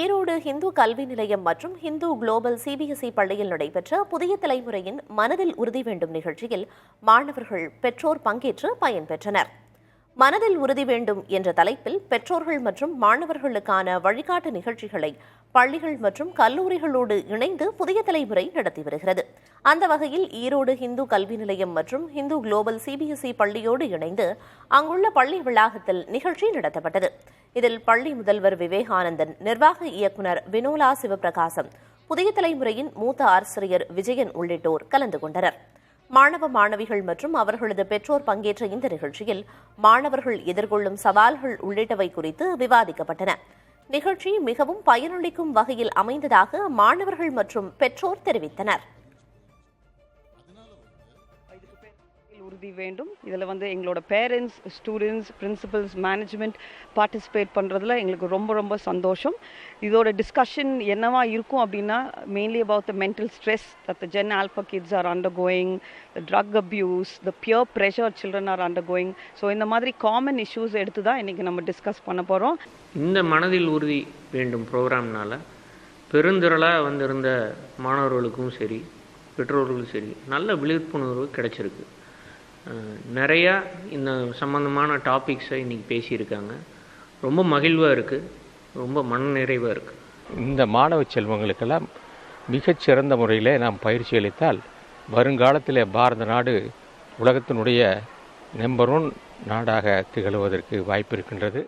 ஈரோடு ஹிந்து கல்வி நிலையம் மற்றும் ஹிந்து குளோபல் சிபிஎஸ்இ பள்ளியில் நடைபெற்ற புதிய தலைமுறையின் மனதில் உறுதி வேண்டும் நிகழ்ச்சியில் மாணவர்கள் பெற்றோர் பங்கேற்று பயன்பெற்றனர். மனதில் உறுதி வேண்டும் என்ற தலைப்பில் பெற்றோர்கள் மற்றும் மாணவர்களுக்கான வழிகாட்டு நிகழ்ச்சிகளை பள்ளிகள் மற்றும் கல்லூரிகளோடு இணைந்து புதிய தலைமுறை நடத்தி வருகிறது. அந்த வகையில் ஈரோடு ஹிந்து கல்வி நிலையம் மற்றும் ஹிந்து குளோபல் சிபிஎஸ்இ பள்ளியோடு இணைந்து அங்குள்ள பள்ளி வளாகத்தில் நிகழ்ச்சி நடத்தப்பட்டது. இதில் பள்ளி முதல்வர் விவேகானந்தன், நிர்வாக இயக்குநர் வினோலா சிவபிரகாசம், புதிய தலைமுறையின் மூத்த ஆசிரியர் விஜயன் உள்ளிட்டோர் கலந்து கொண்டனர். மாணவ மாணவிகள் மற்றும் அவர்களது பெற்றோர் பங்கேற்ற இந்த நிகழ்ச்சியில் மாணவர்கள் எதிர்கொள்ளும் சவால்கள் உள்ளிட்டவை குறித்து விவாதிக்கப்பட்டன. நிகழ்ச்சி மிகவும் பயனளிக்கும் வகையில் அமைந்ததாக மாணவர்கள் மற்றும் பெற்றோர் தெரிவித்தனர். உறுதி வேண்டும். இதில் எங்களோட parents, students, principals, management participate பண்ணுறதுல எங்களுக்கு ரொம்ப சந்தோஷம். இதோட டிஸ்கஷன் என்னவா இருக்கும் அப்படின்னா, mainly about the mental stress that the Gen Alpha kids are undergoing, the drug abuse, the peer pressure children are undergoing. So இந்த மாதிரி காமன் இஷ்யூஸ் எடுத்து தான் இன்றைக்கி நம்ம டிஸ்கஸ் பண்ண போகிறோம். இந்த மனதில் உறுதி வேண்டும் ப்ரோக்ராம்னால பெருந்திரளாக வந்திருந்த மாணவர்களுக்கும் சரி, பெற்றோர்களுக்கும் சரி, நல்ல விழிப்புணர்வு கிடைச்சிருக்கு. நிறையா இந்த சம்பந்தமான டாபிக்ஸை இன்றைக்கி பேசியிருக்காங்க. ரொம்ப மகிழ்வாக இருக்குது, ரொம்ப மனநிறைவாக இருக்குது. இந்த மாணவ செல்வங்களுக்கெல்லாம் மிகச்சிறந்த முறையில் நாம் பயிற்சி அளித்தால் வருங்காலத்தில் பாரத நாடு உலகத்தினுடைய நம்பர் 1 நாடாக திகழ்வதற்கு வாய்ப்பு இருக்கின்றது.